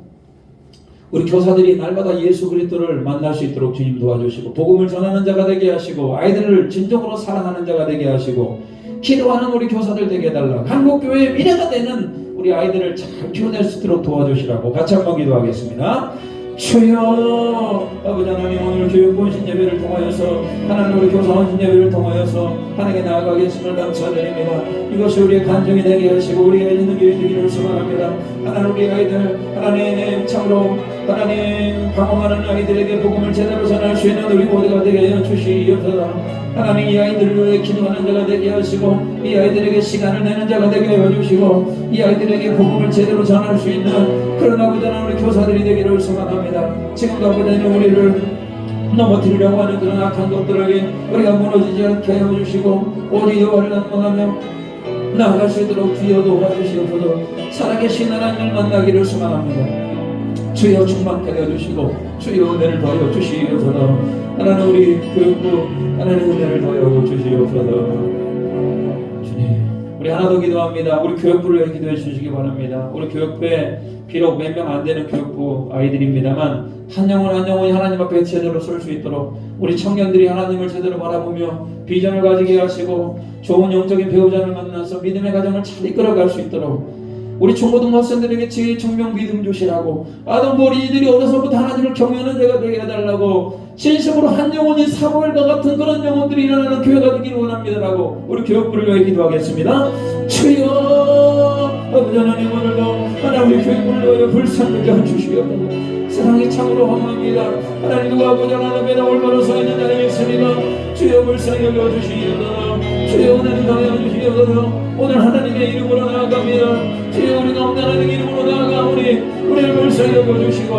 우리 교사들이 날마다 예수 그리스도를 만날 수 있도록 주님 도와주시고, 복음을 전하는 자가 되게 하시고, 아이들을 진정으로 사랑하는 자가 되게 하시고, 기도하는 우리 교사들 되게 해달라, 한국교회의 미래가 되는 우리 아이들을 잘 키워낼 수 있도록 도와주시라고 같이 한번 기도하겠습니다. 주여, 아버지 하나님, 오늘 교육부 헌신 예배를 통하여서 하나님 우리 교사 헌신 예배를 통하여서 하나님께 나아가겠음을 감사드립니다. 이것이 우리의 간증이 되게 하시고 우리가 있는 교회 되기를 소망합니다. 하나님 우리 아이들, 하나님 참으로 하나님 방황하는 아이들에게 복음을 제대로 전할 수 있는 우리 모두가 되게 하여 주시옵소서. 하나님 이 아이들을 위해 기도하는 자가 되게 하시고, 이 아이들에게 시간을 내는 자가 되게 하여 주시고, 이 아이들에게 복음을 제대로 전할 수 있는 그런 아버지 하나님 우리 교사들이 되기를 소망합니다. 지금도 아버지 하나님 우리를 넘어뜨리려고 하는 그런 악한 것들에게 우리가 무너지지 않게 하여 주시고, 오직 여호와를 낭망하며 나아갈 수 있도록 주여 도와주시옵소서. 살아계신 하나님을 만나기를 소망합니다. 주여 충만케 하여 주시고 주여 은혜를 더하여 주시옵소서. 하나님 우리 교육부 하나님 은혜를 더하여 주시옵소서. 주님, 우리 하나 더 기도합니다. 우리 교육부를 위해 기도해 주시기 바랍니다. 우리 교육부에 비록 몇 명 안 되는 교육부 아이들입니다만 한 영혼이 하나님 앞에 제대로 설 수 있도록 우리 청년들이 하나님을 제대로 바라보며 비전을 가지게 하시고 좋은 영적인 배우자를 만나서 믿음의 가정을 잘 이끌어갈 수 있도록 우리 중고등부 학생들에게 지혜, 청명, 믿음 주시라고, 아동부 어린이들이 어려서부터 하나님을 경외하는 자가 되게 해달라고, 진심으로 한 영혼이 사무엘과 같은 그런 영혼들이 일어나는 교회가 되기를 원합니다라고 우리 교육부를 위해 기도하겠습니다. 주여, 아버지 하나님 오늘도 하나님 우리 교육부를 위하여 불쌍하게 해주시옵소서. 세상이 참으로 험합니다. 하나님 누가 아버지 하나님에다 올바로 서 있는 자를 믿습니다. 주여 불쌍히 여겨주시옵소서. 주여 은혜를 더하여 주시옵소서. 오늘 하나님의 이름으로 나아갑니다. 주여 우리 가운데 하나님의 이름으로 나아가오니 우리를 불쌍히 여겨주시고,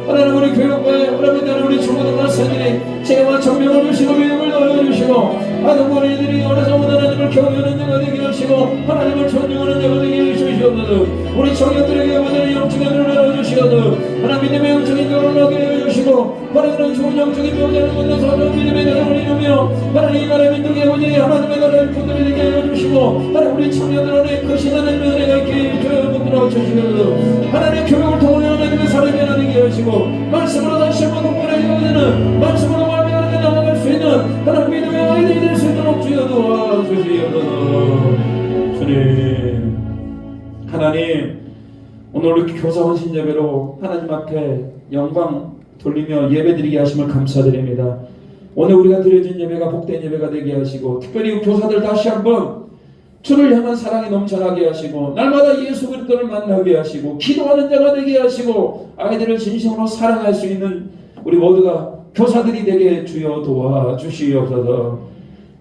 하나님 우리 교육부에 하나님 우리 중고등부 학생들이 죄와 정명을 주시고 믿음을 더하여 주시고 하시고 하는 우리들이 어려서 하나님을 경외하는 자가 되게 하시고 하나님을 존중하는 자가 되게 해주시옵소서. 우리 청년들에게 아버지는 영적인 눈을 열어주시옵소서. 하나님 믿음의 영적인 눈을 하게 해주시고 하나님은 좋은 영적인 명제를 만나서 믿음의 대상을 이루며 하나님 이 나라 민족의 아버지 하나님의 나라를 분들이 되게 해주시고 하나님 우리 청년들 안에 크신 하나님의 은혜가 있게 해주여 분들어 주시옵소서. 하나님 교육을 통해 하나님의 사람이 되게 하시고 말씀으로 다시 한번 공부하게 되는 말씀으로 말미암아 나아갈 수 있는 하나님 믿음의 아이들이 될 수 있도록 주여 도와주시옵소서. 주님 하나님 오늘 우리 교사 헌신 예배로 하나님 앞에 영광 돌리며 예배드리게 하심을 감사드립니다. 오늘 우리가 드려진 예배가 복된 예배가 되게 하시고 특별히 교사들 다시 한번 주를 향한 사랑이 넘쳐나게 하시고 날마다 예수 그리스도를 만나게 하시고 기도하는 자가 되게 하시고 아이들을 진심으로 사랑할 수 있는 우리 모두가 교사들이 되게 주여 도와주시옵소서.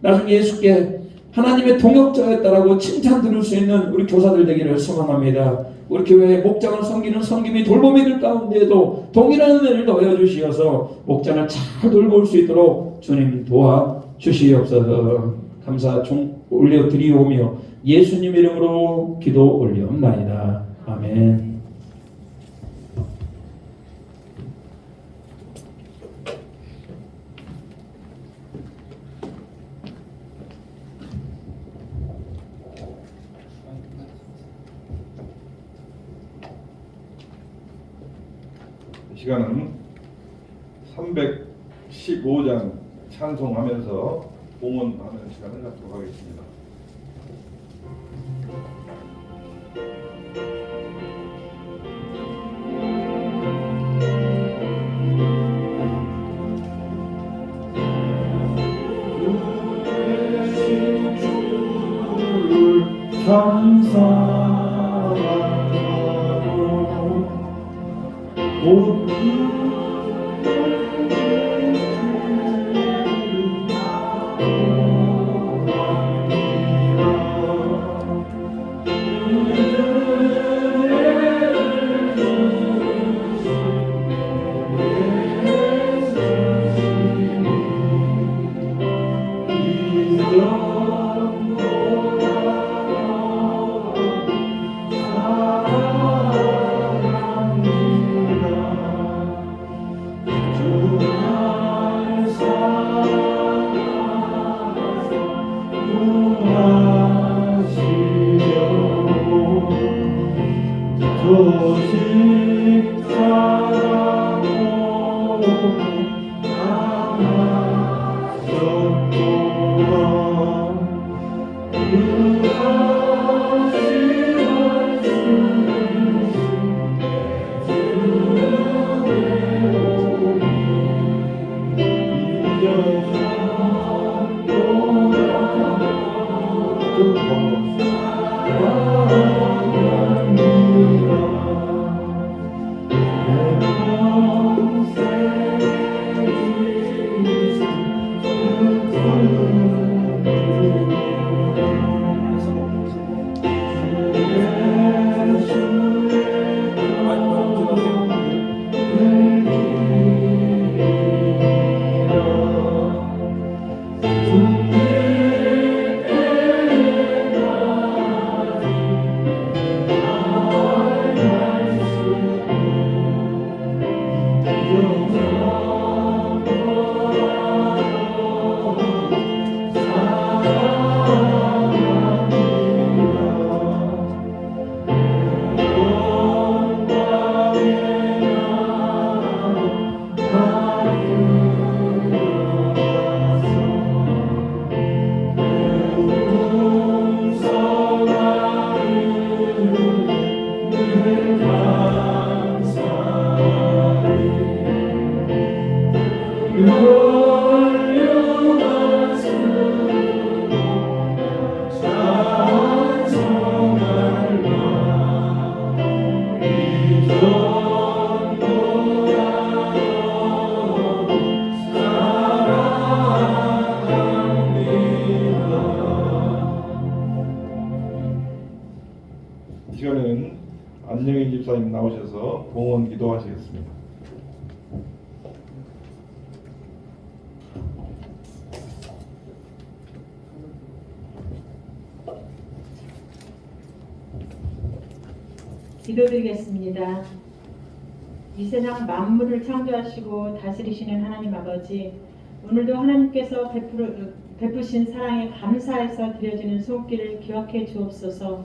나중에 예수께 하나님의 동역자였다라고 칭찬 들을 수 있는 우리 교사들 되기를 소망합니다. 우리 교회의 목장을 섬기는 섬김이 돌보미들 가운데에도 동일한 은혜를 더하여 주시어서 목장을 잘 돌볼 수 있도록 주님 도와주시옵소서. 감사 올려드리오며 예수님 이름으로 기도 올리옵나이다. 아멘. 이 시간은 315장 찬송하면서 봉헌하는 시간을 갖도록 하겠습니다. 이 시간에는 안영희 집사님 나오셔서 봉헌 기도하시겠습니다. 기도드리겠습니다. 이 세상 만물을 창조하시고 다스리시는 하나님 아버지, 오늘도 하나님께서 베푸신 사랑에 감사해서 드려지는 손길을 기억해 주옵소서.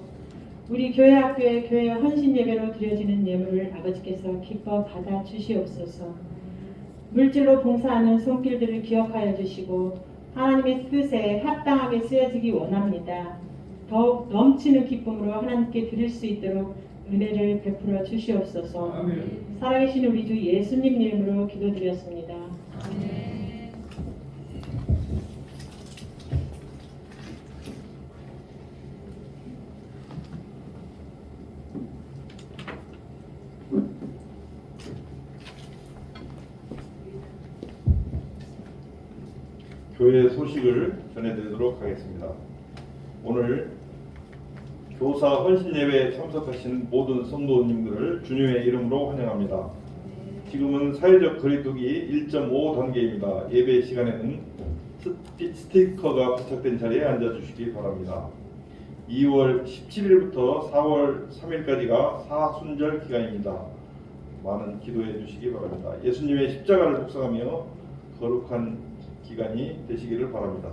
우리 교회 학교의 교회 헌신 예배로 드려지는 예물을 아버지께서 기뻐 받아 주시옵소서. 물질로 봉사하는 손길들을 기억하여 주시고 하나님의 뜻에 합당하게 쓰여지기 원합니다. 더욱 넘치는 기쁨으로 하나님께 드릴 수 있도록 은혜를 베풀어 주시옵소서. 살아계신 우리 주 예수님 이름으로 기도드렸습니다. 교회 소식을 전해드리도록 하겠습니다. 오늘 교사 헌신 예배에 참석하신 모든 성도님들을 주님의 이름으로 환영합니다. 지금은 사회적 거리두기 1.5 단계입니다. 예배 시간에는 스티커가 부착된 자리에 앉아주시기 바랍니다. 2월 17일부터 4월 3일까지가 사순절 기간입니다. 많은 기도해 주시기 바랍니다. 예수님의 십자가를 묵상하며 거룩한 기간이 되시기를 바랍니다.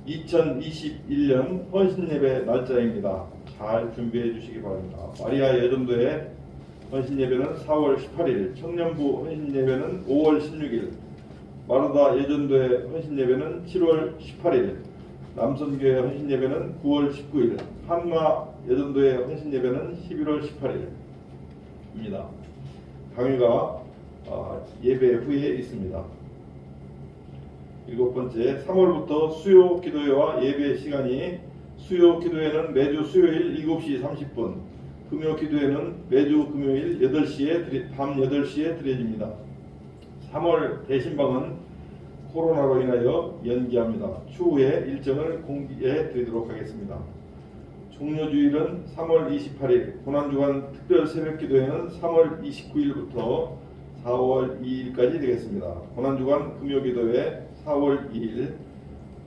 2021년 헌신예배 날짜입니다. 잘 준비해 주시기 바랍니다. 마리아 여전도의 헌신예배는 4월 18일, 청년부 헌신예배는 5월 16일, 마르다 여전도의 헌신예배는 7월 18일, 남선교회 헌신예배는 9월 19일, 한마 여전도의 헌신예배는 11월 18일입니다. 당일과 예배 후에 있습니다. 7번째, 3월부터 수요 기도회와 예배 시간이 수요 기도회는 매주 수요일 7시 30분, 금요 기도회는 매주 금요일 8시에 밤 8시에 드려집니다. 3월 대신방은 코로나로 인하여 연기합니다. 추후에 일정을 공개해 드리도록 하겠습니다. 종료주일은 3월 28일, 고난주간 특별 새벽 기도회는 3월 29일부터 4월 2일까지 되겠습니다. 고난주간 금요기도회 4월 2일,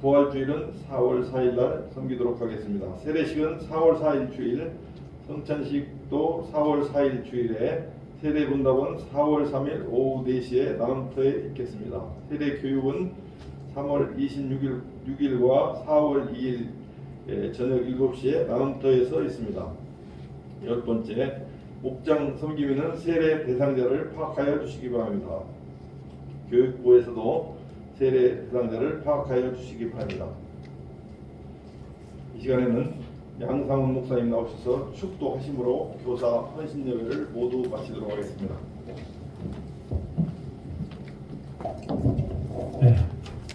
부활주일은 4월 4일 날 섬기도록 하겠습니다. 세례식은 4월 4일 주일, 성찬식도 4월 4일 주일에, 세례분답은 4월 3일 오후 4시에 나눔터에 있겠습니다. 세례교육은 3월 26일과 4월 2일 저녁 7시에 나눔터에서 있습니다. 10번째, 목장 섬김인은 세례 대상자를 파악하여 주시기 바랍니다. 교육부에서도 세례 대상자를 파악하여 주시기 바랍니다. 이 시간에는 양상훈 목사님 나오셔서 축도하심으로 교사 헌신 예배를 모두 마치도록 하겠습니다. 네,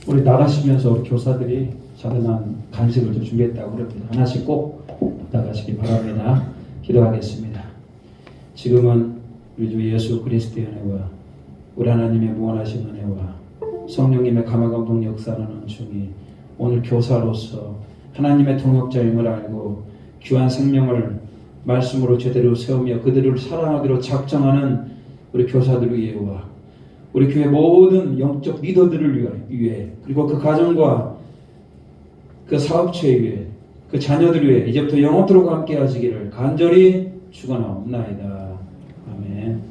우리 나가시면서 우리 교사들이 자그마한 간식을 좀 준비했다고 그럽니다. 하나씩 꼭 부탁하시기 바랍니다. 기도하겠습니다. 지금은 우리 주 예수 그리스도의 은혜와 우리 하나님의 무한하신 은혜와 성령님의 감화감동 역사하는 은총이 오늘 교사로서 하나님의 통역자임을 알고 귀한 생명을 말씀으로 제대로 세우며 그들을 사랑하기로 작정하는 우리 교사들 위에와 우리 교회 모든 영적 리더들을 위해 그리고 그 가정과 그 사업체 위에 그 자녀들 위해 이제부터 영원토록 함께 하시기를 간절히 축원하옵나이다. 아멘.